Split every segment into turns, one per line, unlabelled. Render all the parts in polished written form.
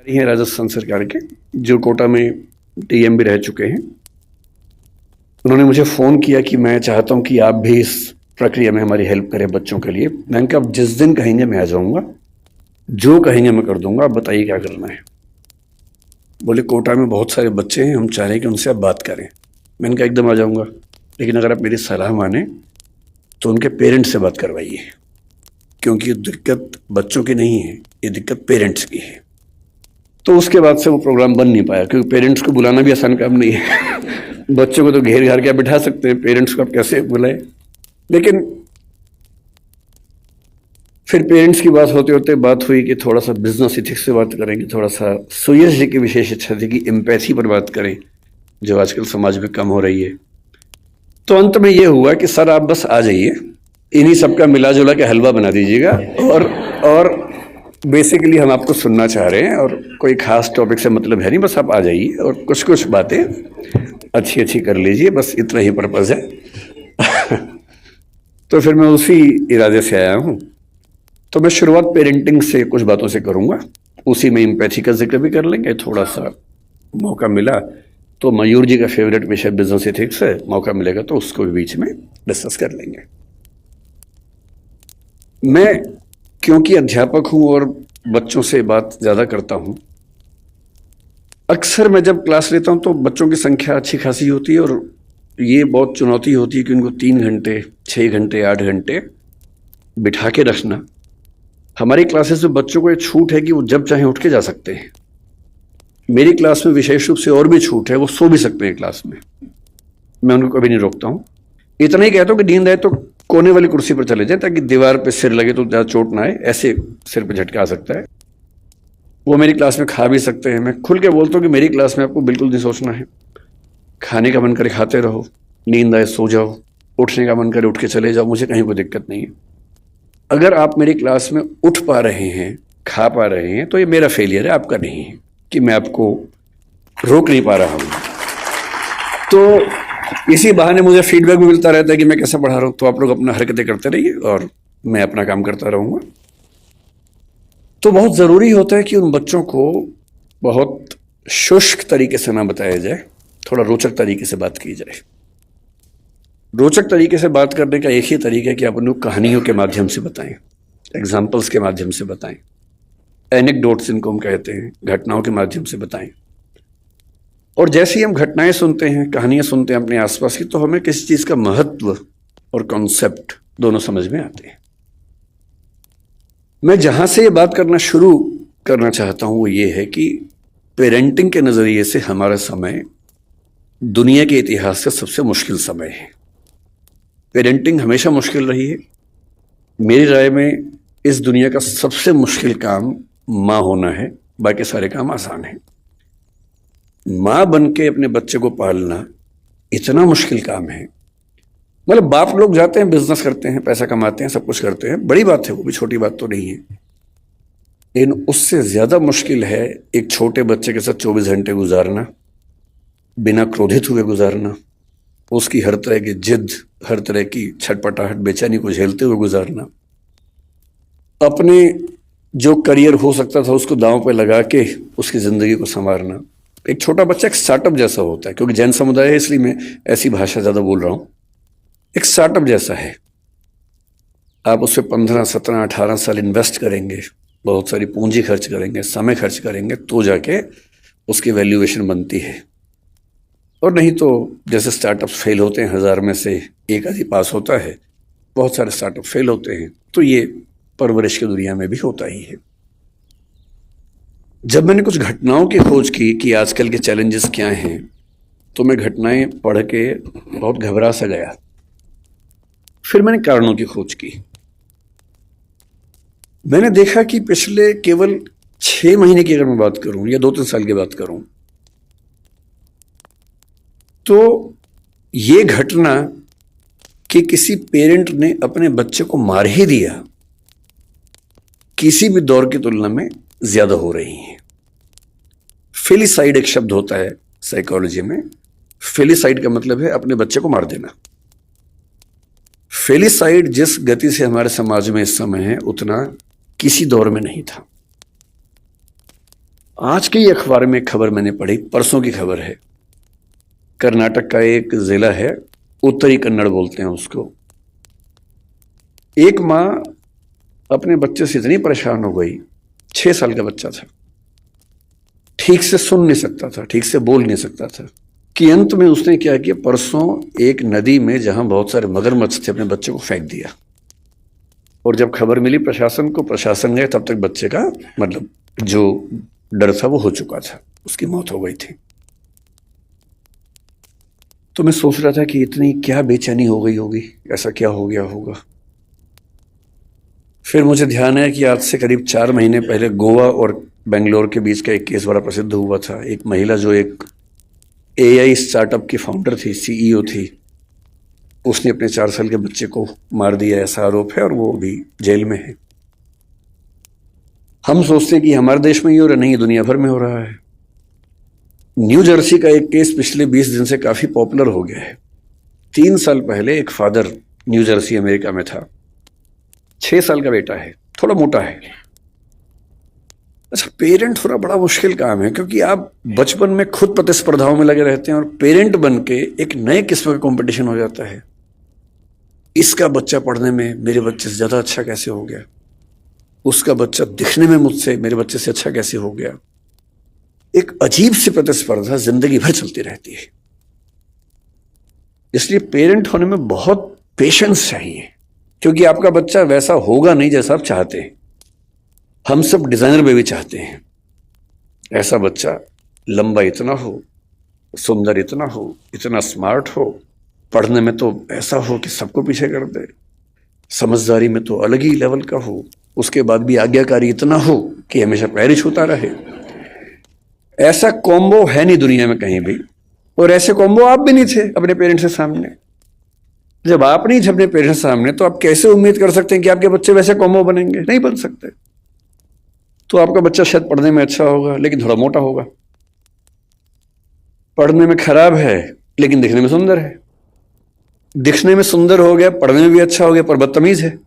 हैं राजस्थान सरकार के, जो कोटा में टीएम भी रह चुके हैं। उन्होंने मुझे फ़ोन किया कि मैं चाहता हूं कि आप भी इस प्रक्रिया में हमारी हेल्प करें बच्चों के लिए। मैंने कहा, अब जिस दिन कहेंगे मैं आ जाऊंगा, जो कहेंगे मैं कर दूंगा, आप बताइए क्या करना है। बोले, कोटा में बहुत सारे बच्चे हैं, हम चाह रहे हैं कि उनसे आप बात करें। मैंने कहा, एकदम आ जाऊंगा, लेकिन अगर आप मेरी सलाह माने तो उनके पेरेंट्स से बात करवाइए, क्योंकि ये दिक्कत बच्चों की नहीं है, ये दिक्कत पेरेंट्स की है। तो उसके बाद से वो प्रोग्राम बन नहीं पाया, क्योंकि पेरेंट्स को बुलाना भी आसान काम नहीं है। बच्चों को तो घेर घार के बिठा सकते हैं, पेरेंट्स को आप कैसे बुलाए। लेकिन फिर पेरेंट्स की बात होते होते बात हुई कि थोड़ा सा बिजनेस इथिक्स से बात करेंगे, थोड़ा सा सुयश जी की विशेष इच्छा थी कि एम्पैथी पर बात करें, जो आजकल समाज में कम हो रही है। तो अंत में ये हुआ कि सर आप बस आ जाइए, इन्हीं सबका मिला जुला के हलवा बना दीजिएगा, और बेसिकली हम आपको सुनना चाह रहे हैं, और कोई खास टॉपिक से मतलब है नहीं, बस आप आ जाइए और कुछ कुछ बातें अच्छी अच्छी कर लीजिए, बस इतना ही पर्पज़ है। तो फिर मैं उसी इरादे से आया हूँ। तो मैं शुरुआत पेरेंटिंग से कुछ बातों से करूँगा, उसी में एम्पैथी का जिक्र भी कर लेंगे। थोड़ा सा मौका मिला तो मयूर जी का फेवरेट विषय बिजनेस एथिक्स है, मौका मिलेगा तो उसको भी बीच में डिस्कस कर लेंगे। मैं क्योंकि अध्यापक हूं और बच्चों से बात ज़्यादा करता हूं, अक्सर मैं जब क्लास लेता हूं तो बच्चों की संख्या अच्छी खासी होती है, और ये बहुत चुनौती होती है कि उनको 3 घंटे, 6 घंटे, 8 घंटे बिठा के रखना। हमारी क्लासेस में बच्चों को ये छूट है कि वो जब चाहें उठ के जा सकते हैं। मेरी क्लास में विशेष रूप से और भी छूट है, वो सो भी सकते हैं क्लास में, मैं उनको कभी नहीं रोकता हूँ। इतना ही कहता हूँ कि नींद आए तो कोने वाली कुर्सी पर चले जाए, ताकि दीवार पे सिर लगे तो ज़्यादा चोट ना आए, ऐसे सिर पे झटका आ सकता है। वो मेरी क्लास में खा भी सकते हैं। मैं खुल के बोलता हूँ कि मेरी क्लास में आपको बिल्कुल नहीं सोचना है, खाने का मन करे खाते रहो, नींद आए सो जाओ, उठने का मन करे उठ के चले जाओ, मुझे कहीं कोई दिक्कत नहीं है। अगर आप मेरी क्लास में उठ पा रहे हैं, खा पा रहे हैं, तो ये मेरा फेलियर है, आपका नहीं है कि मैं आपको रोक नहीं पा रहा हूँ। तो इसी बहाने मुझे फीडबैक भी मिलता रहता है कि मैं कैसा पढ़ा रहा हूँ। तो आप लोग अपना हरकतें करते रहिए और मैं अपना काम करता रहूँगा। तो बहुत ज़रूरी होता है कि उन बच्चों को बहुत शुष्क तरीके से ना बताया जाए, थोड़ा रोचक तरीके से बात की जाए। रोचक तरीके से बात करने का एक ही तरीका है कि आप उनको कहानियों के माध्यम से बताएं, एग्जाम्पल्स के माध्यम से बताएं, एनेक्डोट्स इनको हम कहते हैं, घटनाओं के माध्यम से बताएं। और जैसे ही हम घटनाएं सुनते हैं, कहानियां सुनते हैं अपने आसपास की, तो हमें किसी चीज़ का महत्व और कॉन्सेप्ट दोनों समझ में आते हैं। मैं जहां से ये बात करना शुरू करना चाहता हूं वो ये है कि पेरेंटिंग के नज़रिए से हमारा समय दुनिया के इतिहास का सबसे मुश्किल समय है। पेरेंटिंग हमेशा मुश्किल रही है। मेरी राय में इस दुनिया का सबसे मुश्किल काम माँ होना है, बाकी सारे काम आसान हैं। माँ बन के अपने बच्चे को पालना इतना मुश्किल काम है। मतलब बाप लोग जाते हैं, बिजनेस करते हैं, पैसा कमाते हैं, सब कुछ करते हैं, बड़ी बात है, वो भी छोटी बात तो नहीं है। लेकिन उससे ज़्यादा मुश्किल है एक छोटे बच्चे के साथ 24 घंटे गुजारना, बिना क्रोधित हुए गुजारना, उसकी हर तरह की जिद, हर तरह की छटपटाहट, बेचैनी को झेलते हुए गुजारना, अपने जो करियर हो सकता था उसको दांव पे लगा के उसकी ज़िंदगी को संवारना। एक छोटा बच्चा एक स्टार्टअप जैसा होता है, क्योंकि जैन समुदाय है इसलिए मैं ऐसी भाषा ज़्यादा बोल रहा हूँ। एक स्टार्टअप जैसा है, आप उस पर 15, 17, 18 साल इन्वेस्ट करेंगे, बहुत सारी पूंजी खर्च करेंगे, समय खर्च करेंगे, तो जाके उसकी वैल्यूएशन बनती है। और नहीं तो जैसे स्टार्टअप्स फेल होते हैं, 1000 में से एक आदि पास होता है, बहुत सारे स्टार्टअप फेल होते हैं। तो ये परवरिश की दुनिया में भी होता ही है। जब मैंने कुछ घटनाओं की खोज की कि आजकल के चैलेंजेस क्या हैं, तो मैं घटनाएं पढ़ के बहुत घबरा सा गया। फिर मैंने कारणों की खोज की। मैंने देखा कि पिछले केवल 6 महीने की अगर मैं बात करूं या 2-3 साल की बात करूं, तो ये घटना कि किसी पेरेंट ने अपने बच्चे को मार ही दिया, किसी भी दौर की तुलना में ज्यादा हो रही है। फेलिसाइड एक शब्द होता है साइकोलॉजी में। फेलिसाइड का मतलब है अपने बच्चे को मार देना। फेलिसाइड जिस गति से हमारे समाज में इस समय है, उतना किसी दौर में नहीं था। आज के ही अखबार में एक खबर मैंने पढ़ी, परसों की खबर है। कर्नाटक का एक जिला है, उत्तरी कन्नड़ बोलते हैं उसको। एक माँ अपने बच्चे से इतनी परेशान हो गई, 6 साल का बच्चा था, ठीक से सुन नहीं सकता था, ठीक से बोल नहीं सकता था, कि अंत में उसने क्या किया, परसों एक नदी में जहां बहुत सारे मगरमच्छ थे अपने बच्चे को फेंक दिया। और जब खबर मिली प्रशासन को, प्रशासन गए, तब तक बच्चे का मतलब जो डर था वो हो चुका था, उसकी मौत हो गई थी। तो मैं सोच रहा था कि इतनी क्या बेचैनी हो गई होगी, ऐसा क्या हो गया होगा। फिर मुझे ध्यान है कि आज से करीब 4 महीने पहले गोवा और बेंगलोर के बीच का एक केस बड़ा प्रसिद्ध हुआ था। एक महिला जो एक AI स्टार्टअप की फाउंडर थी, CEO थी, उसने अपने 4 साल के बच्चे को मार दिया, ऐसा आरोप है, और वो अभी जेल में है। हम सोचते हैं कि हमारे देश में ही हो रहा, नहीं, दुनिया भर में हो रहा है। न्यू जर्सी का एक केस पिछले 20 दिन से काफी पॉपुलर हो गया है। 3 साल पहले एक फादर न्यू जर्सी अमेरिका में था, 6 साल का बेटा है, थोड़ा मोटा है। अच्छा, पेरेंट होना बड़ा मुश्किल काम है, क्योंकि आप बचपन में खुद प्रतिस्पर्धाओं में लगे रहते हैं और पेरेंट बन के एक नए किस्म का कंपटीशन हो जाता है। इसका बच्चा पढ़ने में मेरे बच्चे से ज्यादा अच्छा कैसे हो गया, उसका बच्चा दिखने में मुझसे मेरे बच्चे से अच्छा कैसे हो गया। एक अजीब सी प्रतिस्पर्धा जिंदगी भर चलती रहती है। इसलिए पेरेंट होने में बहुत पेशेंस चाहिए, क्योंकि आपका बच्चा वैसा होगा नहीं जैसा आप चाहते हैं। हम सब डिजाइनर बेबी चाहते हैं, ऐसा बच्चा लंबा इतना हो, सुंदर इतना हो, इतना स्मार्ट हो, पढ़ने में तो ऐसा हो कि सबको पीछे कर दे, समझदारी में तो अलग ही लेवल का हो, उसके बाद भी आज्ञाकारी इतना हो कि हमेशा पैर ही छूता रहे। ऐसा कॉम्बो है नहीं दुनिया में कहीं भी, और ऐसे कॉम्बो आप भी नहीं थे अपने पेरेंट्स के सामने। जब आप नहीं थे अपने पेरेंट्स के सामने, तो आप कैसे उम्मीद कर सकते हैं कि आपके बच्चे वैसे कॉम्बो बनेंगे? नहीं बन सकते। तो आपका बच्चा शायद पढ़ने में अच्छा होगा लेकिन थोड़ा मोटा होगा, पढ़ने में खराब है लेकिन दिखने में सुंदर है, दिखने में सुंदर हो गया, पढ़ने में भी अच्छा हो गया, पर बदतमीज है।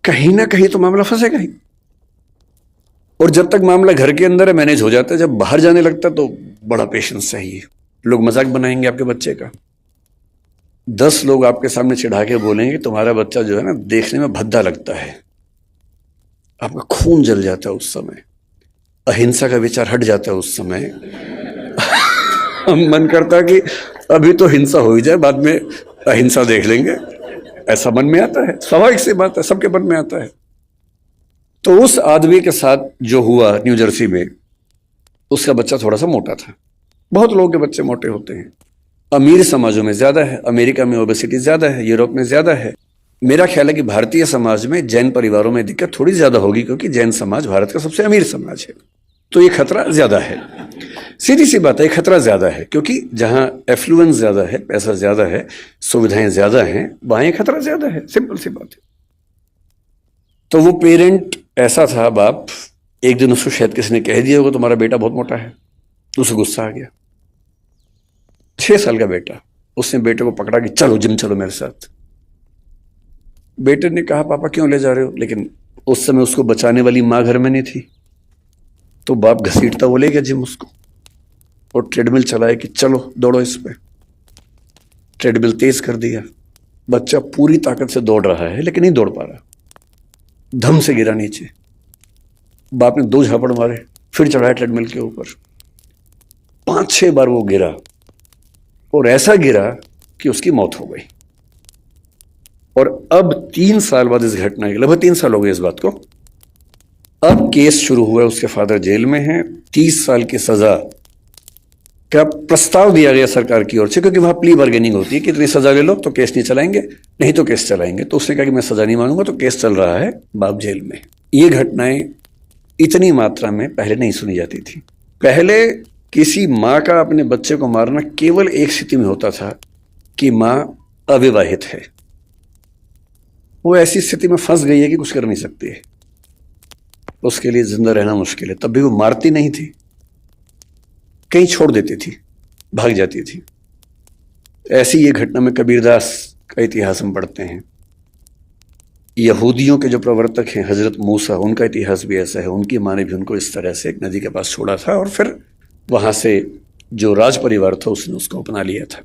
कहीं ना कहीं तो मामला फंसेगा ही। और जब तक मामला घर के अंदर है मैनेज हो जाता है, जब बाहर जाने लगता है तो बड़ा पेशेंस चाहिए। लोग मजाक बनाएंगे आपके बच्चे का, 10 लोग आपके सामने चिढ़ा के बोलेंगे तुम्हारा बच्चा जो है ना देखने में भद्दा लगता है, आपका खून जल जाता है उस समय, अहिंसा का विचार हट जाता है उस समय। मन करता है कि अभी तो हिंसा हो ही जाए, बाद में अहिंसा देख लेंगे, ऐसा मन में आता है। स्वाभाविक सी बात है, सबके मन में आता है। तो उस आदमी के साथ जो हुआ न्यू जर्सी में, उसका बच्चा थोड़ा सा मोटा था। बहुत लोगों के बच्चे मोटे होते हैं, अमीर समाजों में ज्यादा है, अमेरिका में ओबेसिटी ज्यादा है, यूरोप में ज्यादा है। मेरा ख्याल है कि भारतीय समाज में जैन परिवारों में दिक्कत थोड़ी ज्यादा होगी, क्योंकि जैन समाज भारत का सबसे अमीर समाज है, तो ये खतरा ज्यादा है। सीधी सी बात है, ये खतरा ज्यादा है, क्योंकि जहां एफ्लुएंस ज्यादा है, पैसा ज्यादा है, सुविधाएं ज्यादा हैं, वहां ये खतरा ज्यादा है। सिंपल सी बात है। तो वो पेरेंट ऐसा था, बाप, एक दिन उसको शायद किसी ने कह दिया होगा तुम्हारा बेटा बहुत मोटा है, तो उसे गुस्सा आ गया। 6 साल का बेटा, उसने बेटे को पकड़ा कि चलो जिम चलो मेरे साथ। बेटे ने कहा पापा क्यों ले जा रहे हो, लेकिन उस समय उसको बचाने वाली माँ घर में नहीं थी, तो बाप घसीटता वो ले गया जिम उसको, और ट्रेडमिल चलाए कि चलो दौड़ो इस पे। ट्रेडमिल तेज कर दिया, बच्चा पूरी ताकत से दौड़ रहा है लेकिन नहीं दौड़ पा रहा, धम से गिरा नीचे। बाप ने 2 झापड़ मारे, फिर चढ़ाया ट्रेडमिल के ऊपर। 5-6 बार वो गिरा, और ऐसा गिरा कि उसकी मौत हो गई। और अब 3 साल बाद इस घटना के, लगभग 3 साल हो गए इस बात को, अब केस शुरू हुआ है, उसके फादर जेल में हैं। 30 साल की सजा का प्रस्ताव दिया गया सरकार की ओर से, क्योंकि वहां प्ली बार्गेनिंग होती है कि इतनी सजा ले लो तो केस नहीं चलाएंगे, नहीं तो केस चलाएंगे। तो उसने कहा कि मैं सजा नहीं मांगूंगा, तो केस चल रहा है, बाप जेल में। ये घटनाएं इतनी मात्रा में पहले नहीं सुनी जाती थी। पहले किसी माँ का अपने बच्चे को मारना केवल एक स्थिति में होता था कि माँ अविवाहित है, वो ऐसी स्थिति में फंस गई है कि कुछ कर नहीं सकती है, उसके लिए जिंदा रहना मुश्किल है, तब भी वो मारती नहीं थी, कहीं छोड़ देती थी, भाग जाती थी। ऐसी ये घटना में कबीरदास का इतिहास हम पढ़ते हैं। यहूदियों के जो प्रवर्तक हैं हजरत मूसा, उनका इतिहास भी ऐसा है। उनकी माँ ने भी उनको इस तरह से एक नदी के पास छोड़ा था और फिर वहां से जो राज परिवार था उसने उसको अपना लिया था।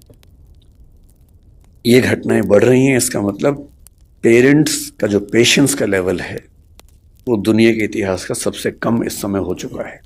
ये घटनाएं बढ़ रही हैं, इसका मतलब पेरेंट्स का जो पेशेंस का लेवल है वो दुनिया के इतिहास का सबसे कम इस समय हो चुका है।